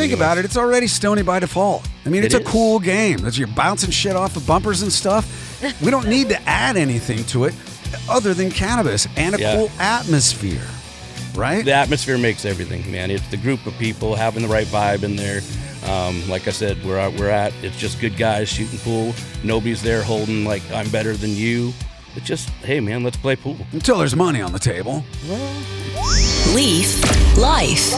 think about it, it's already stony by default. I mean, it's a cool game. As you're bouncing shit off of bumpers and stuff. We don't need to add anything to it other than cannabis and a cool atmosphere, right? The atmosphere makes everything, man. It's the group of people having the right vibe in there. Like I said, we're at. It's just good guys shooting pool. Nobody's there holding like I'm better than you. It's just, hey man, let's play pool. Until there's money on the table. Leaf Life.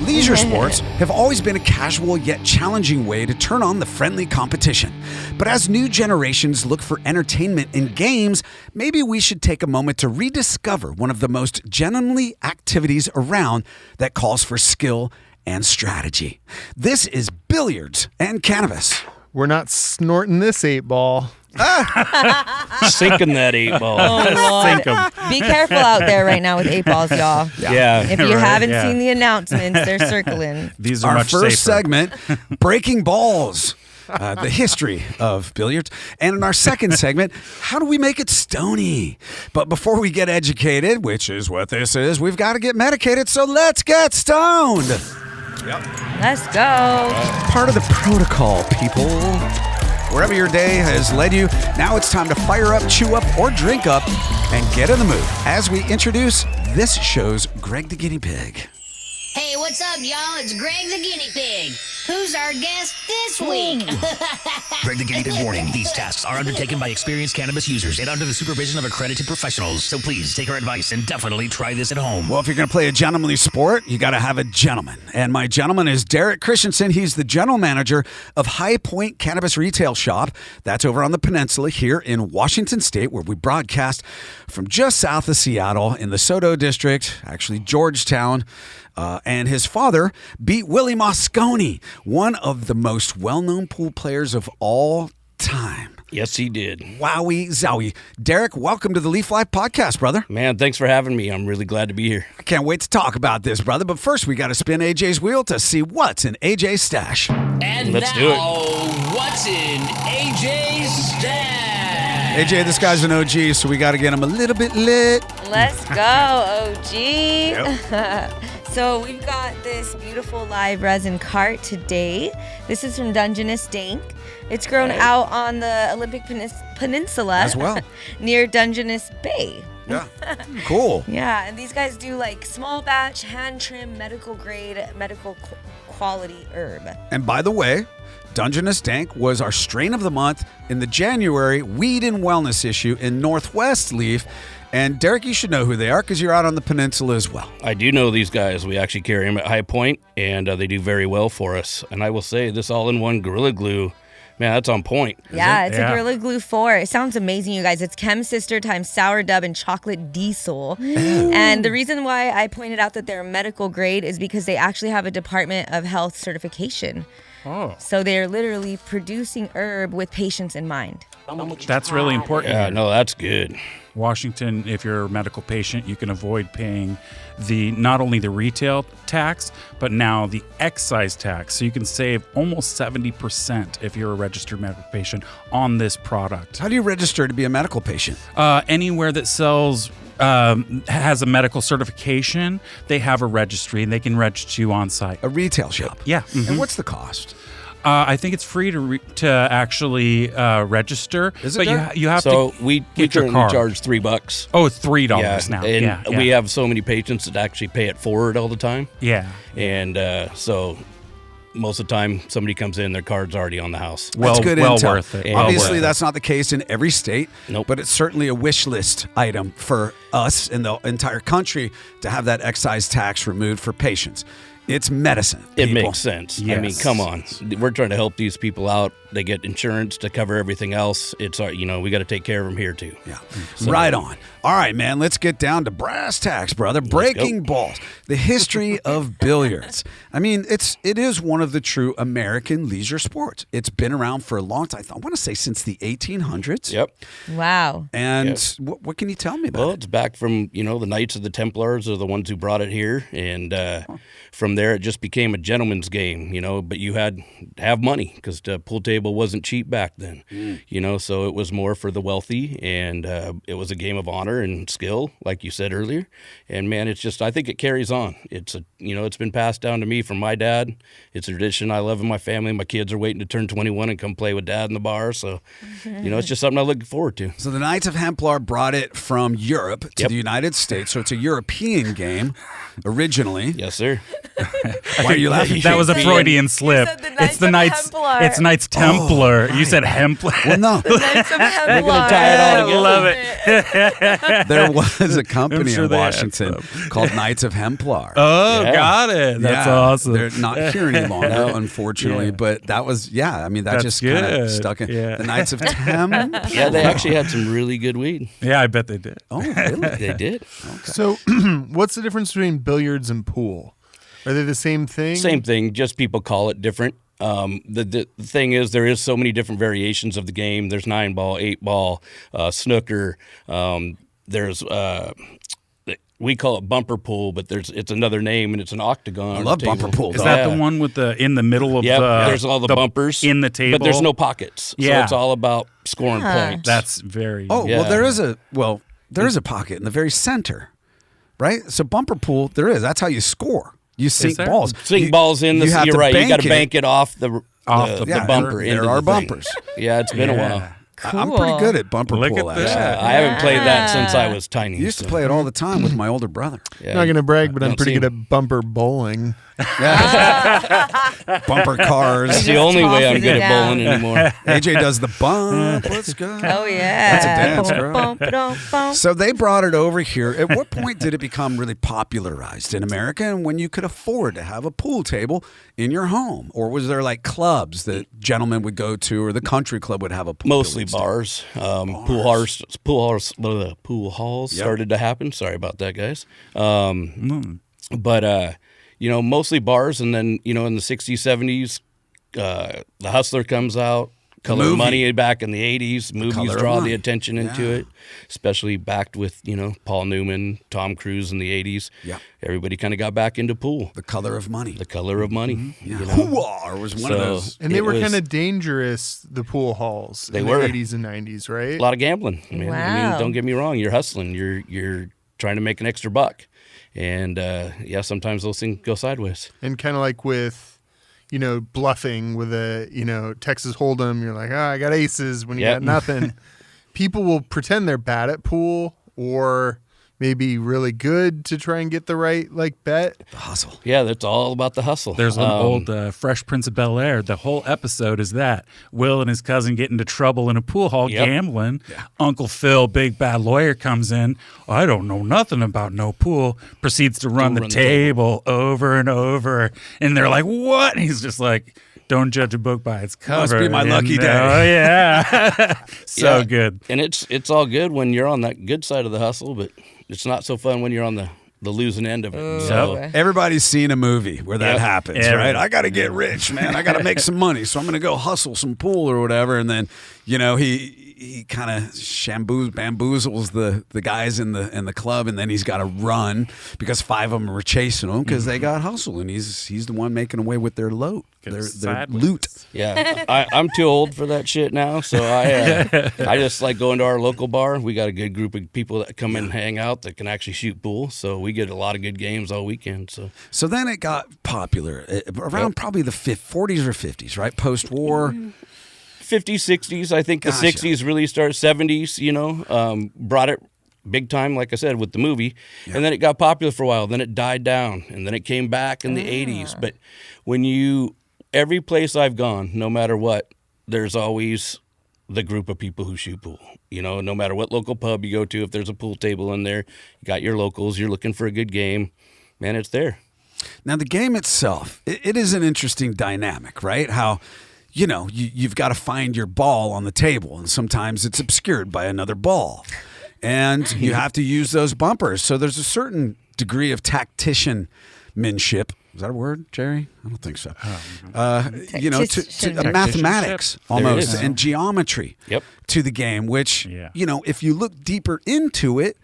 Leisure sports have always been a casual yet challenging way to turn on the friendly competition. But as new generations look for entertainment in games, maybe we should take a moment to rediscover one of the most genuinely activities around that calls for skill and strategy. This is billiards and cannabis. We're not snorting this 8-ball. Sinking that 8-ball. Oh, Sink 'em. be careful out there right now with 8-balls, y'all. Yeah. If you haven't seen the announcements, they're circling. These are Our much first safer. segment, Breaking Balls. The history of billiards. And in our second segment, how do we make it stony? But before we get educated, which is what this is, we've got to get medicated, so let's get stoned. Let's go. Part of the protocol, people. Wherever your day has led you, now it's time to fire up, chew up, or drink up and get in the mood as we introduce this show's Greg the Guinea Pig. Hey, what's up, y'all? It's Greg the Guinea Pig. Who's our guest this week? Greg the Guinea Pig warning. These tasks are undertaken by experienced cannabis users and under the supervision of accredited professionals. So please take our advice and definitely try this at home. Well, if you're going to play a gentlemanly sport, you got to have a gentleman. And my gentleman is Derek Christiansen. He's the general manager of High Point Cannabis Retail Shop. That's over on the peninsula here in Washington State, where we broadcast from just south of Seattle in the Soto district, actually Georgetown. And his father beat Willie Moscone, one of the most well-known pool players of all time. Yes, he did. Wowie zowie. Derek, welcome to the Leaf Life podcast, brother. Man, thanks for having me. I'm really glad to be here. I can't wait to talk about this, brother. But first, we got to spin AJ's wheel to see what's in AJ's stash. And Let's now, do it. what's in AJ's stash? AJ, this guy's an OG, so we got to get him a little bit lit. Let's go, OG. Yep. So we've got this beautiful live resin cart today. This is from Dungeness, Dank. It's grown out on the Olympic Peninsula As well. near Dungeness Bay. Yeah. Cool. Yeah, and these guys do like small batch, hand trim, medical grade, medical quality herb. And by the way, Dungeness Dank was our strain of the month in the January Weed and Wellness issue in Northwest Leaf. And Derek, you should know who they are because you're out on the peninsula as well. I do know these guys. We actually carry them at High Point, and they do very well for us. And I will say, this all-in-one Gorilla Glue, man, that's on point. Yeah, it's a Gorilla Glue 4. It sounds amazing, you guys. It's Chem Sister times Sour Dub and Chocolate Diesel. And the reason why I pointed out that they're medical grade is because they actually have a Department of Health certification. Oh. So they're literally producing herb with patients in mind. That's really important. Yeah, no, that's good. Washington, if you're a medical patient, you can avoid paying not only the retail tax, but now the excise tax. So you can save almost 70% if you're a registered medical patient on this product. How do you register to be a medical patient? Anywhere that sells has a medical certification, they have a registry and they can register you on site. A retail shop? Yeah. And what's the cost? I think it's free to actually register. Is it, but Derek? you have So to we get your currently card. charge $3. Oh, it's $3 now. And yeah, we have so many patients that actually pay it forward all the time. Yeah. And so most of the time, somebody comes in, their card's already on the house. That's good well intel. worth it. Yeah. Obviously, Well worth that's not the case in every state, Nope. but it's certainly a wish list item for us in the entire country to have that excise tax removed for patients. It's medicine. It people. makes sense. Yes. I mean, come on. We're trying to help these people out. They get insurance to cover everything else. It's our, we got to take care of them here too. Yeah. Right on. All right, man. Let's get down to brass tacks, brother. Breaking balls. The history of billiards. I mean, it is one of the true American leisure sports. It's been around for a long time. I want to say since the 1800s. Yep. Wow. And what can you tell me about Well, it? it's back from, the Knights of the Templars are the ones who brought it here. And from there, it just became a gentleman's game, but you had to have money because the pool table wasn't cheap back then, so it was more for the wealthy, and it was a game of honor and skill, like you said earlier. And man, it's just, I think it carries on. It's it's been passed down to me from my dad. It's a tradition I love in my family. My kids are waiting to turn 21 and come play with dad in the bar. So, it's just something I look forward to. So the Knights of Templar brought it from Europe to the United States. So it's a European game originally. Yes, sir. Why are you laughing? That was a Freudian slip. said the It's the Knights Knights. of Templar. It's Knights Templar. You said Hemplar. Well, no. Knights of Templar. We're going to tie it all together. Love it. There was a company sure in they had Washington called Knights of Templar. Oh, Yeah. got it. That's Yeah, awesome. They're not here any longer, unfortunately. Yeah. But that was, that That's just kind of good. stuck in. Yeah. The Knights of Tem. Yeah, they actually had some really good weed. Yeah, I bet they did. Oh, really? They did. So, what's the difference between billiards and pool? Are they the same thing? Same thing, just people call it different. The thing is, there is so many different variations of the game. There's 9-ball, 8-ball, snooker. There's we call it bumper pool, but it's another name, and it's an octagon. I love bumper pool. Is though. that the one with the in the middle of Yep, the? there's all the bumpers in the table, but there's no pockets. Yeah. So it's all about scoring points. That's very. Oh, Yeah. well, there is a pocket in the very center, right? So bumper pool, there is. That's how you score. You sink there? balls. Sink balls in. you have You're to right. You got to bank bank it off the Yeah, bumper. There into are the thing. bumpers. Yeah, it's been a while. I'm pretty good at bumper Look pool, at that. actually. I haven't played that since I was tiny. Used to so- play it all the time with my older brother. Yeah. Not going to brag, but I'm Don't pretty seem- good at bumper bowling. Bumper cars. That's the only way I'm tossing good it at down. bowling anymore. AJ does the bump. Let's go. Oh yeah. That's a dance, girl. Bump, bump, bump. So they brought it over here. At what point did it become really popularized in America, and when you could afford to have a pool table in your home? Or was there like clubs that gentlemen would go to, or the country club would have a pool Mostly billiards table? bars. Pool halls started to happen. Sorry about that, guys. But mostly bars, and then in the 60s, 70s, The Hustler comes out. Color movie. Money back in the 80s. Movies Color of draw Money. the attention into Yeah. it, especially backed with Paul Newman, Tom Cruise in the 80s. Yeah. Everybody kind of got back into pool. The Color of Money. The Color of Money. Yeah. Hoo-ah was one of those. And they It were was- kind of dangerous, the pool halls They in were. the 80s and 90s, right? A lot of gambling, man. I Wow. mean, don't get me wrong. You're hustling. You're trying to make an extra buck, and sometimes those things go sideways. And kind of like with, bluffing with a, Texas Hold'em, you're like, I got aces when you Yep. got nothing. People will pretend they're bad at pool or maybe really good to try and get the right, bet. The hustle. Yeah, that's all about the hustle. There's an old Fresh Prince of Bel-Air. The whole episode is that Will and his cousin get into trouble in a pool hall Yep. gambling. Uncle Phil, big bad lawyer, comes in. I don't know nothing about no pool. Proceeds to run the table over and over. And they're like, what? And he's just like, don't judge a book by its cover. Must be my lucky day. Oh, yeah. So Yeah, good. And it's all good when you're on that good side of the hustle, but it's not so fun when you're on the losing end of it. So Everybody's seen a movie where that Yep. happens, Every- right? I got to get rich, man. I got to make some money, so I'm going to go hustle some pool or whatever. And then, he kind of bamboozles the guys in the club, and then he's got to run because 5 of them were chasing him because they got hustle, and he's the one making away with their loot, their Sideways. loot. yeah, I'm too old for that shit now. So I just like going to our local bar. We got a good group of people that come in and hang out that can actually shoot pool. So we get a lot of good games all weekend. So then it got popular around probably the 40s or 50s, right? Post-war. 50s, 60s. I think Gotcha. the 60s really started. 70s, brought it big time, like I said, with the movie. And then it got popular for a while. Then it died down. And then it came back in the 80s. But every place I've gone, no matter what, there's always the group of people who shoot pool. No matter what local pub you go to, if there's a pool table in there, you got your locals, you're looking for a good game, man, it's there. Now, the game itself, it is an interesting dynamic, right? How, you've got to find your ball on the table, and sometimes it's obscured by another ball. And you have to use those bumpers. So there's a certain degree of tacticianship. Is that a word, Jerry? I don't think so. To mathematics almost, is. and geometry Yep. to the game, which, Yeah. if you look deeper into it,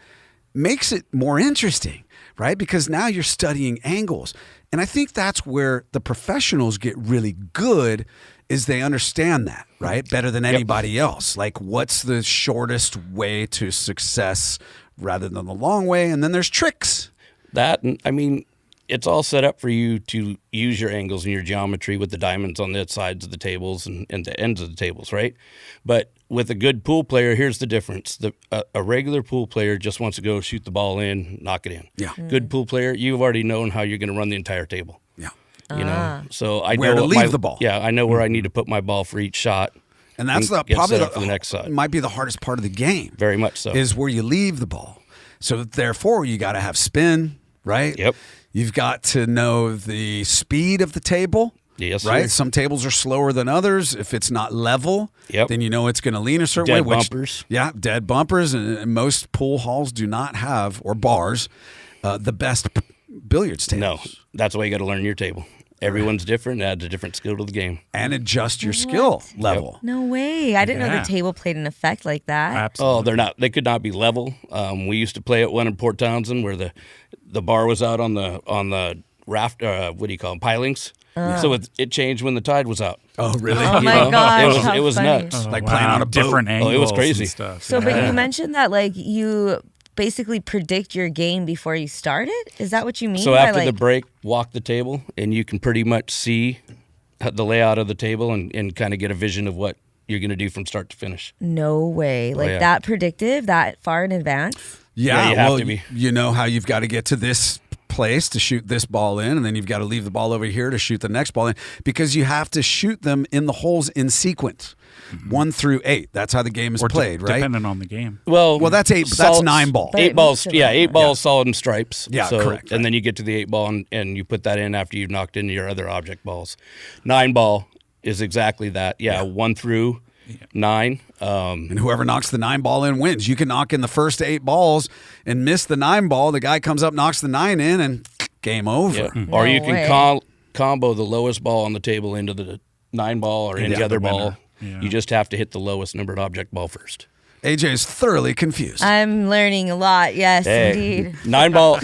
makes it more interesting. right? Because now you're studying angles. And I think that's where the professionals get really good is they understand that, right? Better than anybody else. Like, what's the shortest way to success rather than the long way? And then there's tricks. That, I mean, it's all set up for you to use your angles and your geometry with the diamonds on the sides of the tables and the ends of the tables, right? But with a good pool player, here's the difference. A regular pool player just wants to go shoot the ball in, knock it in. Yeah. Good pool player, you've already known how you're going to run the entire table. Yeah. You know, so I Where know to leave the ball. Yeah, I know where I need to put my ball for each shot. And that's get probably set up for the next side. might be the hardest part of the game. Very much so. Is where you leave the ball. So therefore, you got to have spin, right? Yep. You've got to know the speed of the table. Yes, right. sir. Some tables are slower than others. If it's not level, then you know it's going to lean a certain Dead way. bumpers. Yeah, dead bumpers, and most pool halls do not have, or bars, the best billiards tables. No, that's why you got to learn your table. Everyone's different. Adds a different skill to the game. And adjust your skill level. No way. I didn't know the table played an effect like that. Absolutely. Oh, they're not. They could not be level. We used to play at one in Port Townsend where the bar was out on the raft. What do you call them? Pilings. So it changed when the tide was out. Oh, really? Oh my gosh, It was funny. nuts. Like playing on a boat. different angles. it was crazy. And stuff. So, but you mentioned that like you basically predict your game before you start it? Is that what you mean? So by, after like, the break, walk the table, and you can pretty much see the layout of the table and kind of get a vision of what you're going to do from start to finish. No way. Like yeah. that predictive, that far in advance? Yeah, you have to be. You know how you've got to get to this place to shoot this ball in, and then you've got to leave the ball over here to shoot the next ball in, because you have to shoot them in the holes in sequence, 1 through 8. That's how the game is Or played, right? Depending on the game. Well, that's 8. That's 9 ball. But 8 it balls. makes it Yeah, like 8 that. balls solid in stripes. Yeah, so, correct. And then you get to the 8 ball and you put that in after you've knocked in your other object balls. 9 ball is exactly that. Yeah, 1 through 9. And whoever knocks the 9 ball in wins. You can knock in the first 8 balls and miss the 9 ball. The guy comes up, knocks the 9 in, and game over. Yeah. Or you way. can combo the lowest ball on the table into the 9 ball or any Yeah, other the winner. ball. Yeah. You just have to hit the lowest numbered object ball first. AJ is thoroughly confused. I'm learning a lot. Yes, Hey, indeed. 9 ball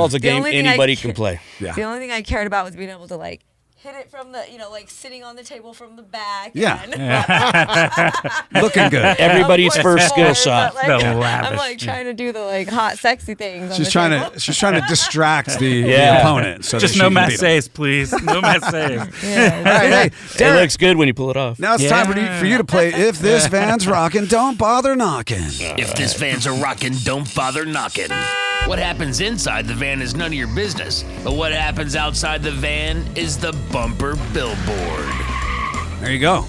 is a game only thing I anybody ca- can play. Yeah. The only thing I cared about was being able to like hit it from the, like sitting on the table from the back. Yeah. And Looking good. Everybody's Of course, first skill but, shot. like, The I'm lavish, like trying to do the like hot, sexy things. on She's the trying table. to distract the Yeah. opponent. So Just that no she can beat him. massays, please. No massays. Yeah. All right, hey, It Derek, looks good when you pull it off. now it's time for you to play If This Van's Rockin', Don't Bother Knocking. If this van's a rockin', don't bother knocking. What happens inside the van is none of your business, but what happens outside the van is the bumper billboard. There you go. All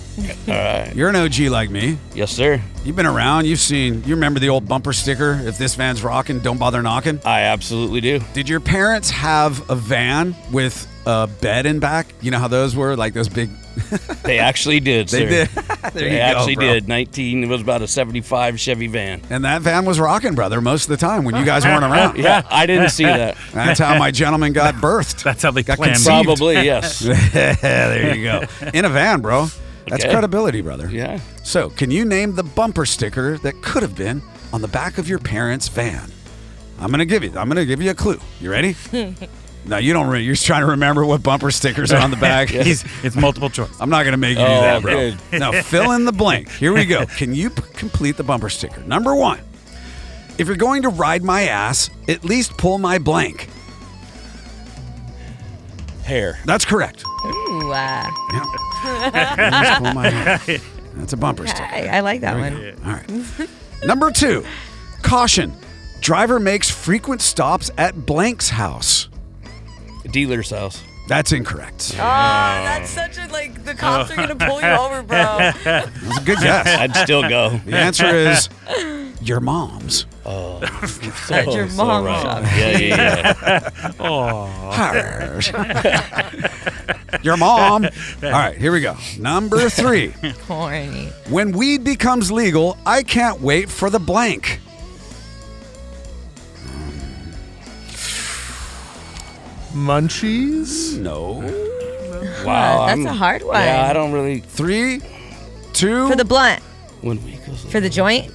right. You're an OG like me. Yes, sir. You've been around. You remember the old bumper sticker, If This Van's Rockin', Don't Bother Knocking? I absolutely do. Did your parents have a van with a bed in back? You know how those were? Like those big... They actually did, They sir. did. There They you actually go, bro. did. It was about a 75 Chevy van. And that van was rocking, brother, most of the time when you guys weren't around. Yeah, I didn't see that. That's how my gentleman got birthed. That's how they Got planned. conceived. Probably, yes. There you go. In a van, bro. That's Okay. credibility, brother. Yeah. So, can you name the bumper sticker that could have been on the back of your parents' van? I'm gonna give you a clue. You ready? No, you don't. You're trying to remember what bumper stickers are on the back. It's multiple choice. I'm not gonna make you do Oh, that, bro. good. No, fill in the blank. Here we go. Can you complete the bumper sticker? Number 1. If you're going to ride my ass, at least pull my blank. Hair. Oh, That's correct. Ooh, Yeah. At least pull my hair. That's a bumper sticker. I like that one. All right. Number 2. Caution. Driver makes frequent stops at blank's house. Dealer's house. That's incorrect. Oh, that's such a like the cops are gonna pull you over, bro. That's a good guess. I'd still go. The answer is your mom's. At your mom's right. shop. Yeah. Harsh. Your mom. All right, here we go. Number 3. Corny. When weed becomes legal, I can't wait for the blank. Munchies? No. Wow. That's a hard one. Yeah, I don't really. 3, 2. For the blunt. When we goes. For the joint.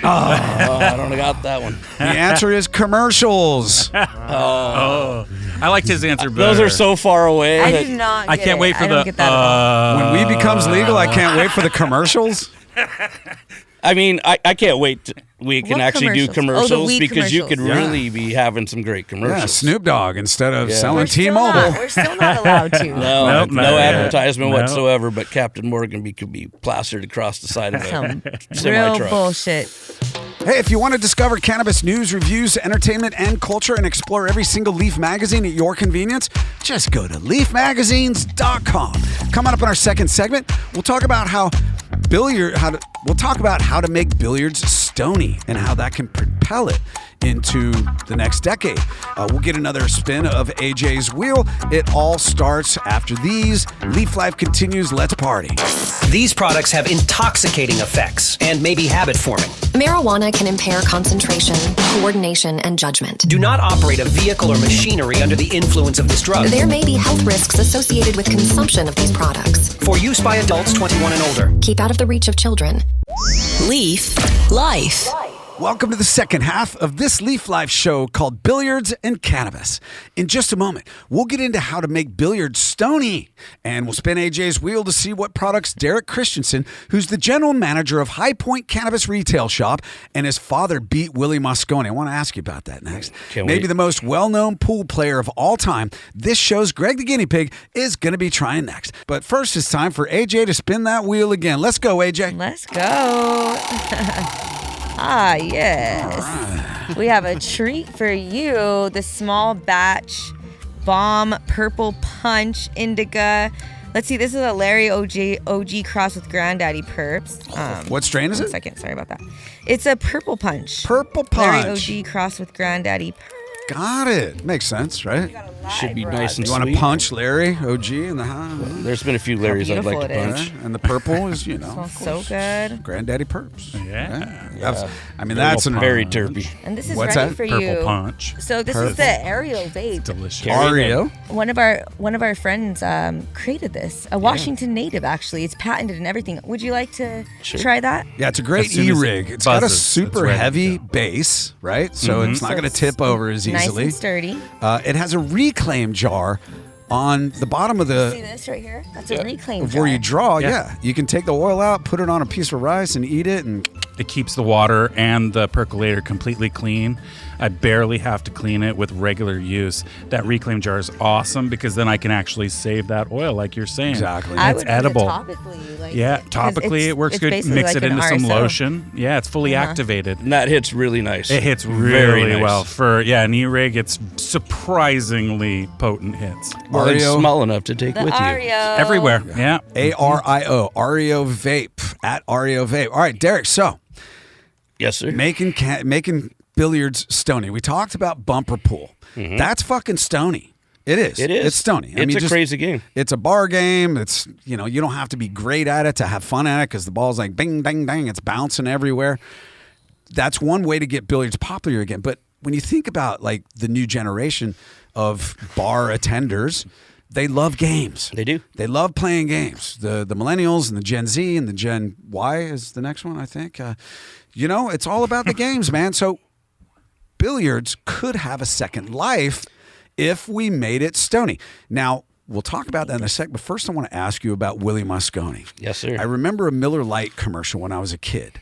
I don't got that one. The answer is commercials. I liked his answer better. Those are so far away. I that- did not. I can't wait for I don't the. get that at all. When weed becomes legal, I can't wait for the commercials. I mean, I can't wait. We can What actually do commercials? Oh, the commercials weed because you could commercials. really be having some great commercials. Yeah, Snoop Dogg instead of selling We're still T-Mobile. not- We're still not allowed to. No, Nope, no not yet. advertisement Nope. whatsoever. But Captain Morgan could be plastered across the side of Some a real semi-truck. bullshit. Hey, if you want to discover cannabis news, reviews, entertainment, and culture and explore every single Leaf magazine at your convenience, just go to leafmagazines.com. Coming up in our second segment, we'll talk about how to make billiards stony and how that can propel it into the next decade. We'll get another spin of AJ's wheel. It all starts after these. Leaf Life continues. Let's party. These products have intoxicating effects and may be habit forming. Marijuana can impair concentration, coordination, and judgment. Do not operate a vehicle or machinery under the influence of this drug. There may be health risks associated with consumption of these products. For use by adults 21 and older. Keep out of the reach of children. Leaf Life. Welcome to the second half of this Leaf Life show called Billiards and Cannabis. In just a moment, we'll get into how to make billiards stony, and we'll spin AJ's wheel to see what products Derek Christiansen, who's the general manager of High Point Cannabis Retail Shop, and his father beat Willie Moscone. I want to ask you about that next. Can't Maybe wait. the most well-known pool player of all time, this show's Greg the Guinea Pig is going to be trying next. But first, it's time for AJ to spin that wheel again. Let's go, AJ. Let's go. Yes. We have a treat for you. The small batch bomb purple punch indica. Let's see. This is a Larry OG cross with Granddaddy Perps. What strain is One it? second. Sorry about that. It's a purple punch. Purple Punch. Larry OG cross with Granddaddy Perps. Got it. Makes sense, right? Should be nice and You want to sweet. punch Larry OG in the house? There's been a few Larrys I'd like beautiful to it punch. Yeah, and the purple is, Smells so good. Granddaddy Perps. Yeah. I mean, that's an Very terpy. And this is What's ready that? for Purple you. punch. So this is the Aereo Vape. Delicious. Ario. One of our friends created this. A Washington native, actually. It's patented and everything. Would you like to try that? Yeah, it's a great As soon as it E-rig. It's got a buzzes, super it's ready to heavy go. base, right? So it's not So going to it's tip over as Nice easily. and sturdy. It has a reclaim jar on the bottom of See the this right here? That's a reclaim jar. where you draw. Yeah. Yeah, you can take the oil out, put it on a piece of rice, and eat it. And It keeps the water and the percolator completely clean. I barely have to clean it with regular use. That reclaim jar is awesome because then I can actually save that oil, like you're saying. Exactly. I It's would put it edible. topically. Like, Yeah, 'cause topically it works it's good. basically Mix like it an into some RSO. lotion. Yeah, it's fully activated. And that hits really nice. It hits Very really nice. well for an E-rig. It's surprisingly potent hits Well, it's Ario. small enough to take The with you. Aereo. everywhere. Yeah. ARIO, Ario Vape, at Ario Vape. All right, Derek, so Yes, sir. making billiards stony. We talked about bumper pool. That's fucking stony. It is. It is. It's stony. It's a crazy game. It's a bar game. It's, you don't have to be great at it to have fun at it because the ball's like bing, dang, dang. It's bouncing everywhere. That's one way to get billiards popular again. But when you think about like the new generation of bar attenders, they love games. They do. They love playing games. The millennials and the Gen Z and the Gen Y is the next one, I think. It's all about the games, man. So billiards could have a second life if we made it stony. Now, we'll talk about that in a sec, but first I want to ask you about Willie Moscone. Yes, sir. I remember a Miller Lite commercial when I was a kid,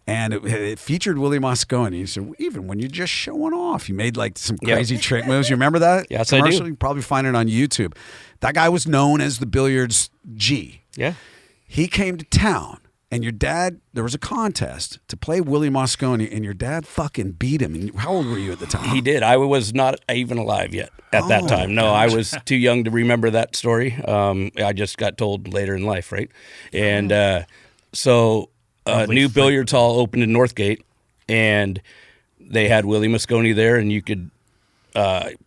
and it featured Willie Moscone. He said, even when you're just showing off, you made like some Yep. crazy trick moves. You remember that Yes, I do. commercial? You can probably find it on YouTube. That guy was known as the Billiards G. Yeah. He came to town, and your dad, there was a contest to play Willie Moscone, and your dad fucking beat him. And how old were you at the time? He did. I was not even alive yet at that time. No, I was too young to remember that story. I just got told later in life, right? And so a new billiards hall opened in Northgate, and they had Willie Moscone there, and you could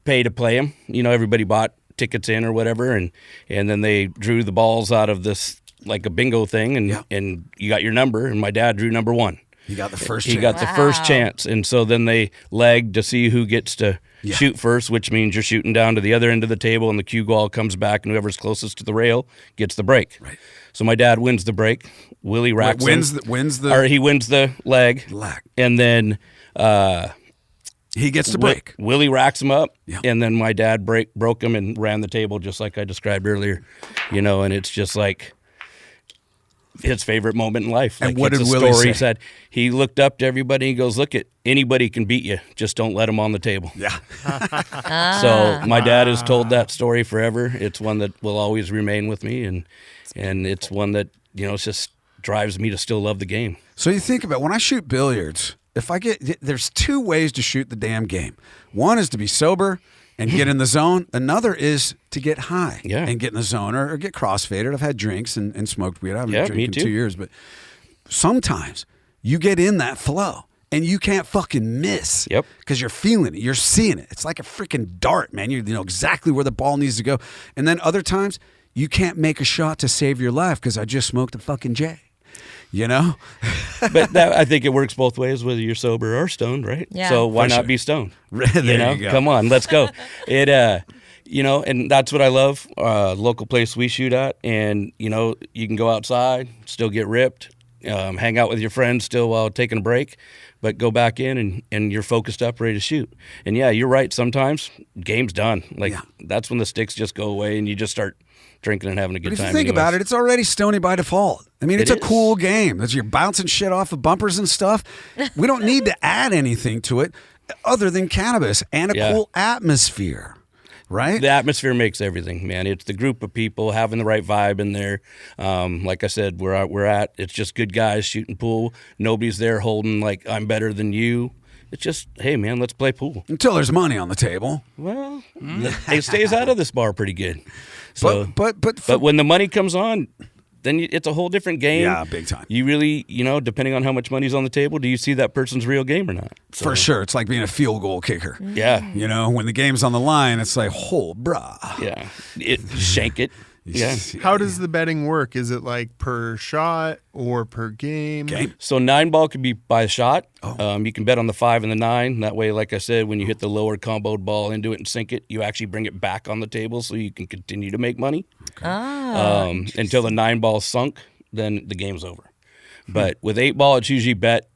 pay to play him. Everybody bought tickets in or whatever, and then they drew the balls out of this like a bingo thing, and you got your number, and my dad drew number 1. He got the first He chance. got the first chance. And so then they leg to see who gets to shoot first, which means you're shooting down to the other end of the table and the cue ball comes back and whoever's closest to the rail gets the break. Right. So my dad wins the break. Willie racks him. He wins the leg. And then he gets the break. Willie racks him up, and then my dad broke him and ran the table just like I described earlier. And it's just like his favorite moment in life. And like, what did it's a Willie story. say? He said he looked up to everybody and he goes, "Look, anybody can beat you. Just don't let them on the table." Yeah. So my dad has told that story forever. It's one that will always remain with me, and it's one that it just drives me to still love the game. So you think about when I shoot billiards, there's two ways to shoot the damn game. One is to be sober and get in the zone. Another is to get high and get in the zone or get crossfaded. I've had drinks and smoked weed. I haven't drank in 2 years, but sometimes you get in that flow and you can't fucking miss. Yep. Because you're feeling it. You're seeing it. It's like a freaking dart, man. You know exactly where the ball needs to go. And then other times you can't make a shot to save your life because I just smoked a fucking J. But I think it works both ways, whether you're sober or stoned, right? Yeah. So why For not sure. be stoned? There you go. Come on, let's go. And that's what I love. Local place we shoot at, and you can go outside, still get ripped, hang out with your friends still while taking a break, but go back in and you're focused up, ready to shoot. And yeah, you're right. Sometimes game's done. That's when the sticks just go away and you just start drinking and having a good But if time. you think about it, it's already stony by default. I mean, it's a cool game. You're bouncing shit off of bumpers and stuff. We don't need to add anything to it other than cannabis and a cool atmosphere, right? The atmosphere makes everything, man. It's the group of people having the right vibe in there. Like I said, we're at. It's just good guys shooting pool. Nobody's there holding like I'm better than you. It's just, hey, man, let's play pool. Until there's money on the table. Well, it stays out of this bar pretty good. So, but when the money comes on, then it's a whole different game. Yeah, big time. You really, depending on how much money's on the table, do you see that person's real game or not? So, for sure. It's like being a field goal kicker. Yeah. When the game's on the line, it's like, oh, brah. Yeah. Shank it. Yeah. How does the betting work? Is it like per shot or per game? So 9-ball could be by shot. You can bet on the 5 and the 9. That way, like I said, when you hit the lower comboed ball into it and sink it, you actually bring it back on the table so you can continue to make money. Until the 9-ball sunk, then the game's over. But with 8-ball, it's usually bet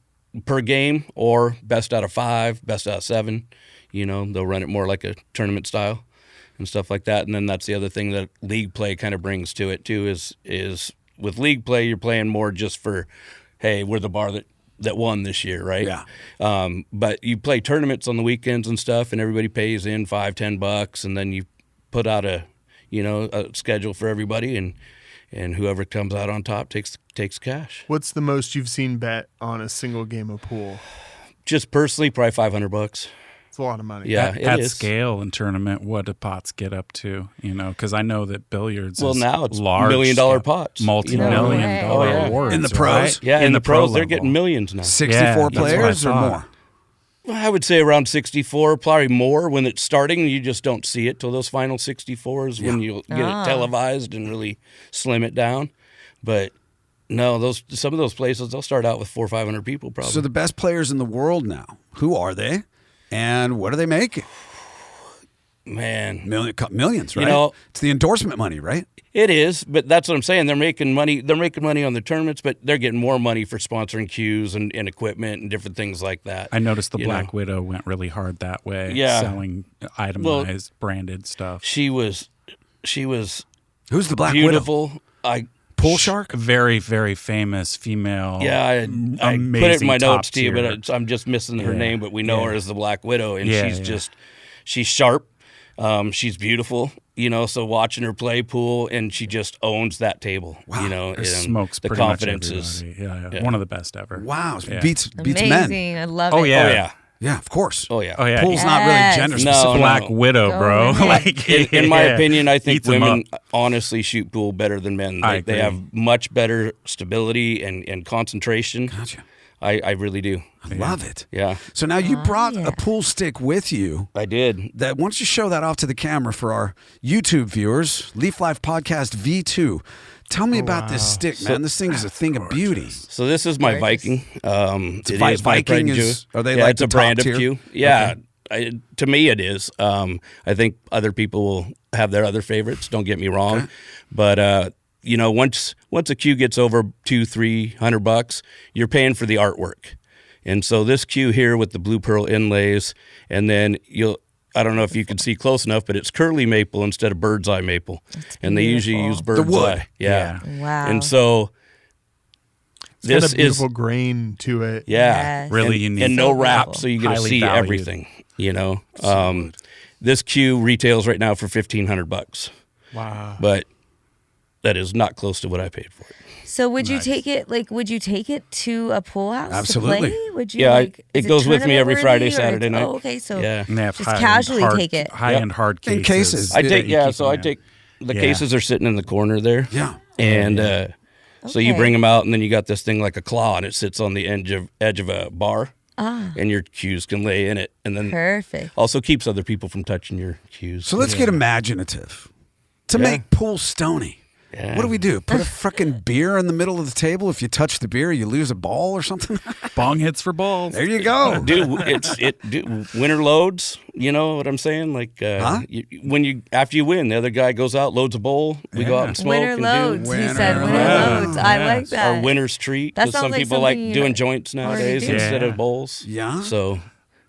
per game or best out of 5, best out of 7. They'll run it more like a tournament style and stuff like that. And then that's the other thing that league play kind of brings to it too is with league play, you're playing more just for, hey, we're the bar that won this year, right? Yeah. But you play tournaments on the weekends and stuff, and everybody pays in $5-10, and then you put out a schedule for everybody, and whoever comes out on top takes cash. What's the most you've seen bet on a single game of pool? Just personally, probably $500. It's a lot of money. Yeah, at scale and tournament, what do pots get up to? Because I know that billiards. Well, is now it's large $1 million pots, multi-million-dollar awards in the pros. right? Yeah, in the pros, they're level. getting millions now. 64 players or more. Well, I would say around 64, probably more. When it's starting, you just don't see it till those final 64s when you get it televised and really slim it down. But no, some of those places, they'll start out with 400 or 500 people probably. So the best players in the world now, who are they? And what are they making? Man. Millions, right? It's the endorsement money, right? It is, but that's what I'm saying. They're making money. They're making money on the tournaments, but they're getting more money for sponsoring cues and equipment and different things like that. I noticed the Black Widow went really hard that way. Yeah. Selling itemized, branded stuff. She was. Who's the Black beautiful. Widow? Pool shark? Very, very famous female. Yeah, I put it in my notes to you, but I'm just missing her name. But we know her as the Black Widow, and she's sharp. She's beautiful, so watching her play pool, and she just owns that table. Wow. Smokes the pretty confidence much is one of the best ever. Wow, Yeah. beats Amazing. men. I love it. Oh yeah. Yeah, of course. Oh yeah. Pool's not really gender specific. No. Black Widow, bro. Like, in my opinion, I think Eats 'em women up. honestly shoot pool better than men. I They agree. have much better stability and concentration. Gotcha. I really do. I love it. Yeah, So now you brought a pool stick with you. I did. Why don't you show that off to the camera for our YouTube viewers? Leaf Life Podcast V2. Tell me about this stick, man. This thing is a thing of beauty. So this is my Viking. It is my Viking brand is, new. are they yeah, like it's the a brand top of tier? Q. Yeah, to me it is. I think other people will have their other favorites. Don't get me wrong, but you know, once a Q gets over $200-300, you're paying for the artwork. And so this Q here with the blue pearl inlays, and then I don't know if you can see close enough, but it's curly maple instead of bird's eye maple. And they usually use bird's wood. eye. Yeah. Wow. And so It's got a beautiful grain to it. Yeah. Yes. Really unique. And no wrap, so you get to Highly see valued. everything, you know. This Q retails right now for $1,500. Wow. But that is not close to what I paid for it. So would you take it? Like, would you take it to a pool house? Absolutely. To play? Would you? Yeah, like, it is goes with me tournament every Friday, worthy, or Saturday it's- night. Oh, okay. So Yeah. And they have just high-end casually hard- take it. High-end hard cases. In cases. I take You keep so them I in. take the Yeah. cases are sitting in the corner there. Yeah. And so you Okay. bring them out, and then you got this thing like a claw, and it sits on the edge of a bar, and your cues can lay in it, and then Perfect. also keeps other people from touching your cues. So let's get imaginative. To make pool stony. Yeah. What do we do? Put a freaking beer in the middle of the table. If you touch the beer, you lose a ball or something. Bong hits for balls. There you go. Dude, winter loads. You know what I'm saying? Like after you win, the other guy goes out, loads a bowl. We go out and smoke. Winter and loads. do He said winter loads. I like that. our winner's treat. That Because sounds some like people like something you doing joints nowadays do. instead Yeah. of bowls. Yeah. So,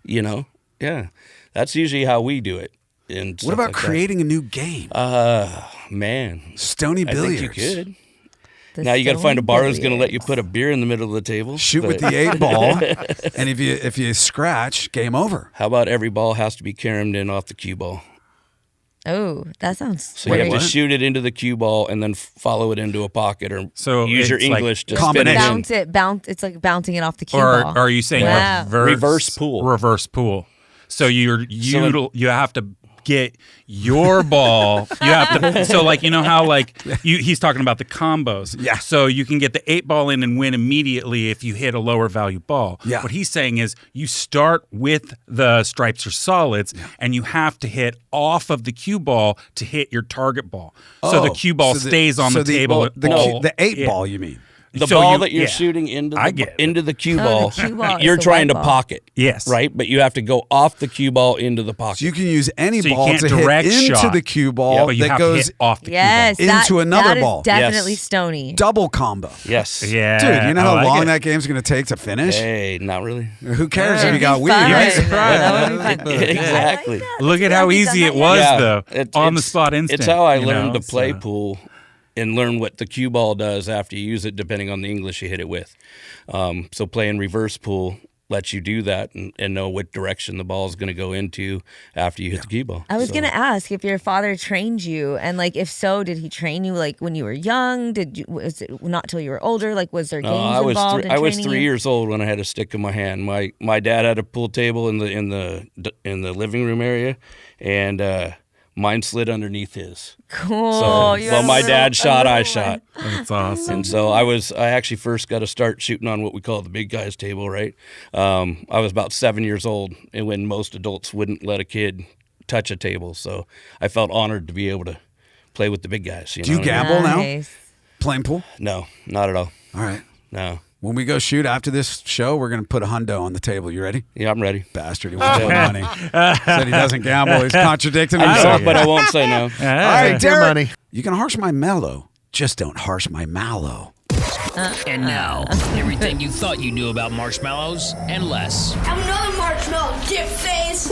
you know, yeah, that's usually how we do it. And What stuff about like that. creating a new game? Man, Stony I billiards. think you could. The Now you got to find a stone bar who's going to let you billiards. put a beer in the middle of the table. Shoot with but the 8-ball, and if you scratch, game over. How about every ball has to be caromed in off the cue ball? Oh, that sounds. So you have what? to shoot it into the cue ball and then follow it into a pocket, or So use your it's like English to combination. spin it in. Bounce. It's like bouncing it off the cue Or ball. are you saying Wow. Reverse pool. Reverse pool. So you So have to get your ball. You have to. So like, you know how like he's talking about the combos. Yeah. So you can get the 8-ball in and win immediately if you hit a lower value ball. Yeah. What he's saying is you start with the stripes or solids, and you have to hit off of the cue ball to hit your target ball. So the cue ball stays on the table. The all- 8-ball, you mean? The So ball you- that you're yeah. shooting into I the, get it. into the cue Oh, ball, the cue ball is you're the trying white to ball. pocket. Yes. Right? But you have to go off the cue ball into the pocket. So you can use any So you ball can't to hit direct into shot. the cue ball Yeah, but you that have to goes hit off the Yes, cue into another that is ball. definitely Yes. stony. double combo. yes. ball. Yeah. Dude, you know I how like long it. that game's going to take to finish? Hey, not really. Who cares if It'd you be got weed, fun. right? That would be fun. Exactly. Look at how easy it was, Yeah, though. On the spot instant. It's how I you learned know, to play so- pool and learn what the cue ball does after you use it, depending on the English you hit it with. So playing reverse pool lets you do that and know what direction the ball is going to go into after you hit the cue ball. I was So- gonna ask if your father trained you, and like if so, did he train you like when you were young? Was it not till you were older? Like was there games I was involved in I was training 3 you? years old when I had a stick in my hand. My dad had a pool table in the living room area, and mine slid underneath his. Cool. So You while had a my little- dad a shot, I little shot. one. That's awesome. And so I actually first got to start shooting on what we call the big guys table, right? I was about 7 years old, and when most adults wouldn't let a kid touch a table, so I felt honored to be able to play with the big guys. Do you know what I mean? gamble now? Nice. Playing pool? No, not at all. All right. No. When we go shoot after this show, we're going to put a hundo on the table. You ready? Yeah, I'm ready. Bastard. He wants more money. Said he doesn't gamble. He's contradicting I himself. don't, but I won't say no. All right, Your Derek. money. You can harsh my mellow. Just don't harsh my mallow. And now, everything you thought you knew about marshmallows and less. Another marshmallow, dip face.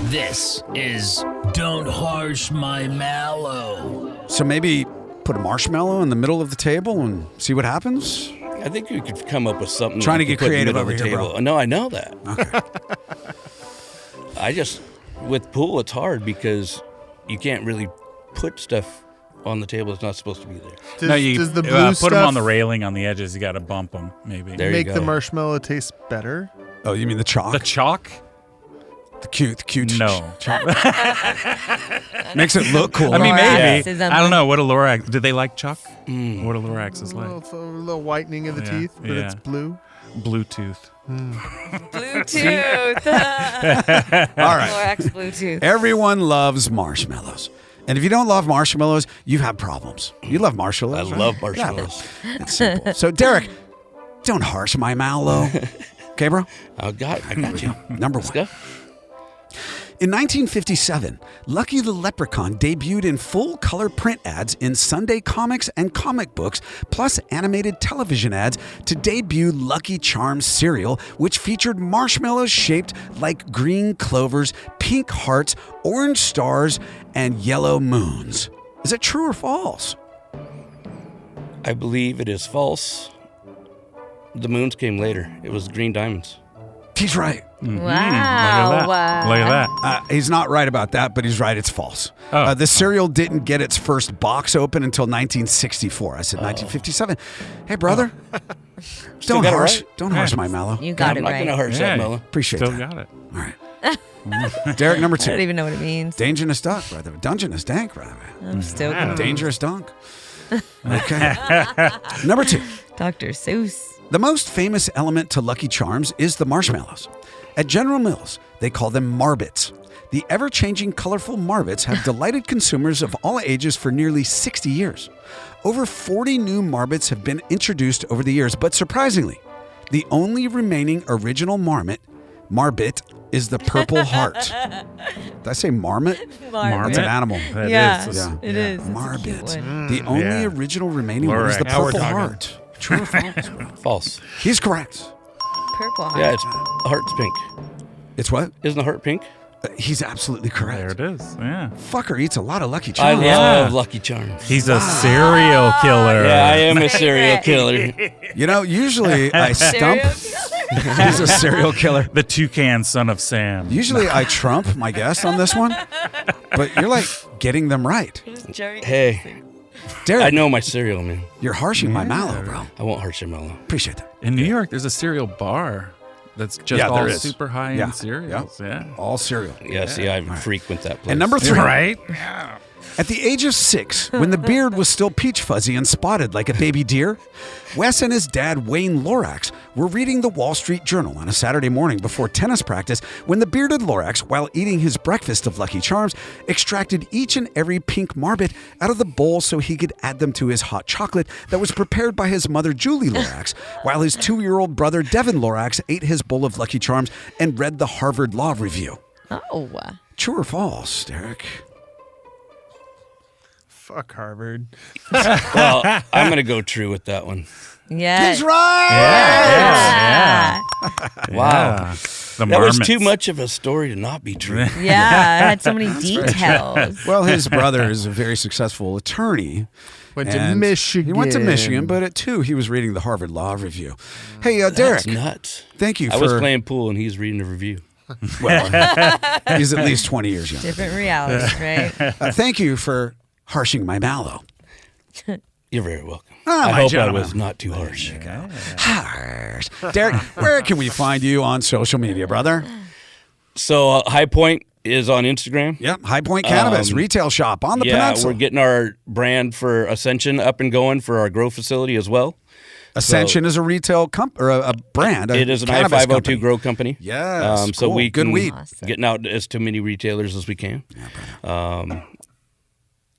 This is Don't Harsh My Mallow. So maybe put a marshmallow in the middle of the table and see what happens? I think we could come up with something. Trying that to we get could put in the creative middle of over the here, table. bro. No, I know that. Okay. With pool, it's hard because you can't really put stuff on the table that's not supposed to be there. Does the blue put stuff them on the railing on the edges. You got to bump them, maybe. There you make go. the marshmallow taste better? Oh, you mean the chalk? The chalk? The cute. No. Makes it look cool. I mean, maybe. Lorax. I don't know. What a Lorax? Did they like chalk? What a Lorax is A like? little whitening of the Yeah, teeth, but yeah. it's blue. Bluetooth. Bluetooth. All right. Lorax Bluetooth. Everyone loves marshmallows. And if you don't love marshmallows, you have problems. You love marshmallows. I right? love marshmallows. Yeah, it's simple. So, Derek, don't harsh my mallow. Okay, bro? I got you. Number Let's one. go. In 1957, Lucky the Leprechaun debuted in full-color print ads in Sunday comics and comic books, plus animated television ads to debut Lucky Charms cereal, which featured marshmallows shaped like green clovers, pink hearts, orange stars, and yellow moons. Is it true or false? I believe it is false. The moons came later. It was green diamonds. He's right. Wow. Look at that. He's not right about that, but he's right. It's false. The cereal didn't get its first box open until 1964. I said 1957. Hey, brother. Don't got it harsh. right? Don't harsh my mallow. You got I'm it not right. going to harsh that, Mello. Appreciate Still that. got it. All right. Derek, number I don't 2. even know what it means. Dangerous Dunk, brother. Dungeness Dank, brother. I'm still confused. Dangerous Dunk. Okay. Number 2. Dr. Seuss. The most famous element to Lucky Charms is the marshmallows. At General Mills, they call them Marbits. The ever-changing colorful Marbits have delighted consumers of all ages for nearly 60 years. Over 40 new Marbits have been introduced over the years, but surprisingly, the only remaining original Marbit is the Purple Heart. Did I say marmot? That's an animal. That Yeah. is. Yeah. It is. It's a cute Marbit. one. The only Yeah. original remaining one is the Lorax. Now we're Purple talking. Heart. True or false? False. He's correct. Purple heart. Yeah, the heart's pink. It's what? Isn't the heart pink? He's absolutely correct. There it is. Yeah. Fucker eats a lot of Lucky I Charms. love Lucky Charms. He's a serial killer. Yeah, I am a serial killer. You know, usually I stump. He's a serial killer. The toucan son of Sam. Usually I trump my guest on this one, but you're like getting them right. Hey, Derek, I know my cereal, man. you're harshing my mallow, bro. I won't harsh your Mello. Appreciate that. In New York, there's a cereal bar that's just Yeah, there all is. super high-end Yeah. cereals. Yeah. All cereal. Yeah, see, I frequent that place. And number 3. Right? At the age of 6, when the beard was still peach fuzzy and spotted like a baby deer, Wes and his dad, Wayne Lorax, were reading the Wall Street Journal on a Saturday morning before tennis practice when the bearded Lorax, while eating his breakfast of Lucky Charms, extracted each and every pink Marbit out of the bowl so he could add them to his hot chocolate that was prepared by his mother, Julie Lorax, while his 2-year-old brother, Devin Lorax, ate his bowl of Lucky Charms and read the Harvard Law Review. Oh. True or false, Derek? Fuck Harvard. Well, I'm going to go true with that one. Yeah. He's right! Yeah. Wow. Yeah. The That was marmots. too much of a story to not be true. Yeah. It had so many details. Well, his brother is a very successful attorney. Went to and Michigan. He went to Michigan, but at 2, he was reading the Harvard Law Review. Hey, Derek. That's nuts. Thank you I for... was playing pool and he's reading the review. Well, he's at least 20 years young. Different realities, right? Thank you for harshing my mallow. You're very welcome. Ah, I my hope gentleman. I was not too harsh. Harsh. Derek, where can we find you on social media, brother? So High Point is on Instagram. Yep, High Point Cannabis retail shop on the Yeah, peninsula. we're getting our brand for Ascension up and going for our grow facility as well. Ascension is a retail or a brand. It is an cannabis I-502 company. grow company. Yes, So cool. we Good can weed. Awesome. getting out as to many retailers as we can.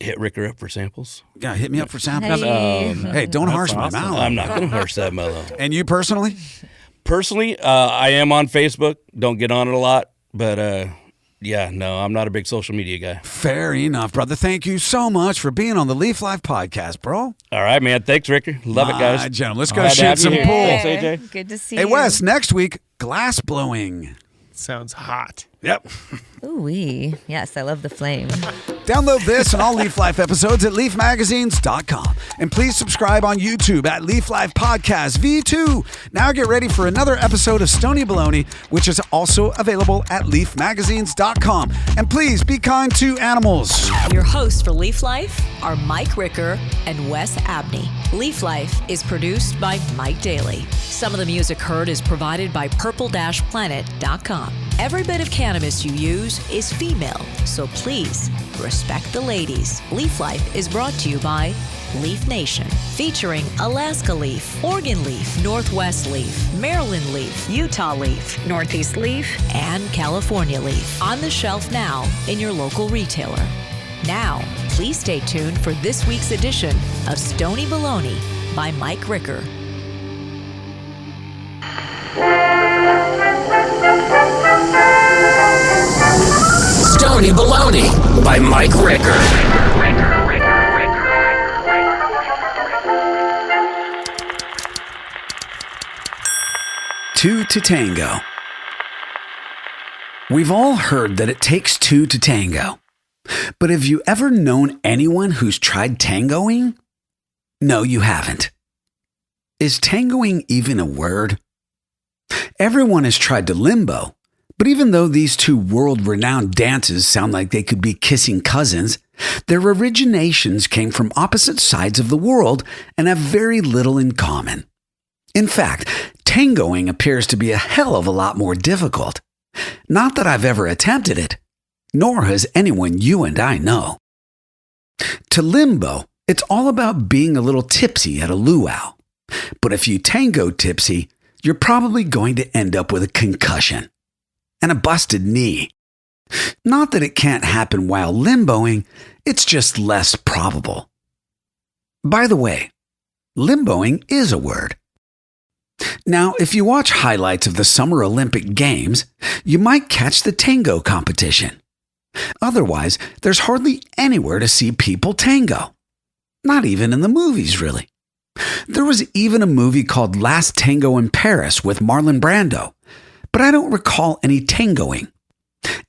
Hit Ricker up for samples. Yeah, hit me up for samples. Hey. Hey, don't harsh my awesome. mallow. I'm not going to harsh that mellow. And you personally? Personally, I am on Facebook. Don't get on it a lot, but yeah, no, I'm not a big social media guy. Fair enough, brother. Thank you so much for being on the Leaf Life podcast, bro. All right, man. Thanks, Ricker. Love it, guys. Gentlemen, let's go Glad to shoot have you some here. pool. Thanks, AJ. Good to see Hey, you. Wes, next week, glass blowing. Sounds hot. Yep. Ooh-wee. Yes, I love the flame. Download this and all Leaf Life episodes at leafmagazines.com. And please subscribe on YouTube at Leaf Life Podcast V2. Now get ready for another episode of Stony Baloney, which is also available at leafmagazines.com. And please be kind to animals. Your hosts for Leaf Life are Mike Ricker and Wes Abney. Leaf Life is produced by Mike Daly. Some of the music heard is provided by purple-planet.com. Every bit of cannabis you use is female, so please respect the ladies. Leaf Life is brought to you by Leaf Nation, featuring Alaska Leaf, Oregon Leaf, Northwest Leaf, Maryland Leaf, Utah Leaf, Northeast Leaf, and California Leaf. On the shelf now in your local retailer. Now, please stay tuned for this week's edition of Stony Baloney by Mike Ricker. Stony Baloney by Mike Ricker. Two to tango. We've all heard that it takes two to tango. But have you ever known anyone who's tried tangoing? No, you haven't. Is tangoing even a word? Everyone has tried to limbo, but even though these two world-renowned dances sound like they could be kissing cousins, their originations came from opposite sides of the world and have very little in common. In fact, tangoing appears to be a hell of a lot more difficult. Not that I've ever attempted it, nor has anyone you and I know. To limbo, it's all about being a little tipsy at a luau. But if you tango tipsy, you're probably going to end up with a concussion and a busted knee. Not that it can't happen while limboing, it's just less probable. By the way, limboing is a word. Now, if you watch highlights of the Summer Olympic Games, you might catch the tango competition. Otherwise, there's hardly anywhere to see people tango. Not even in the movies, really. There was even a movie called Last Tango in Paris with Marlon Brando, but I don't recall any tangoing.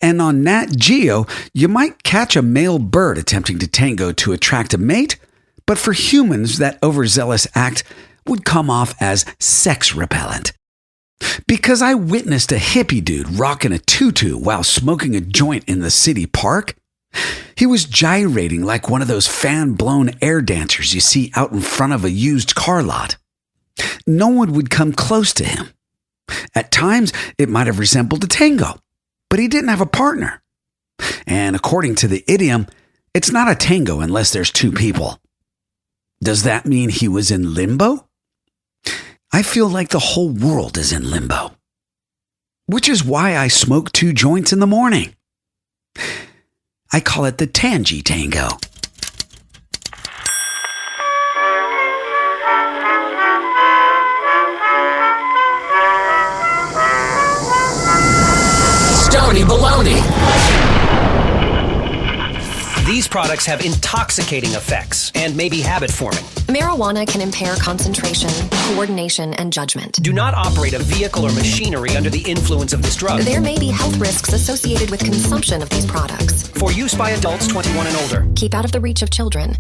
And on Nat Geo, you might catch a male bird attempting to tango to attract a mate, but for humans, that overzealous act would come off as sex repellent. Because I witnessed a hippie dude rocking a tutu while smoking a joint in the city park. He was gyrating like one of those fan-blown air dancers you see out in front of a used car lot. No one would come close to him. At times, it might have resembled a tango, but he didn't have a partner. And according to the idiom, it's not a tango unless there's two people. Does that mean he was in limbo? I feel like the whole world is in limbo. Which is why I smoke 2 joints in the morning. I call it the Tangy Tango. Stony Baloney. These products have intoxicating effects and may be habit-forming. Marijuana can impair concentration, coordination, and judgment. Do not operate a vehicle or machinery under the influence of this drug. There may be health risks associated with consumption of these products. For use by adults 21 and older. Keep out of the reach of children.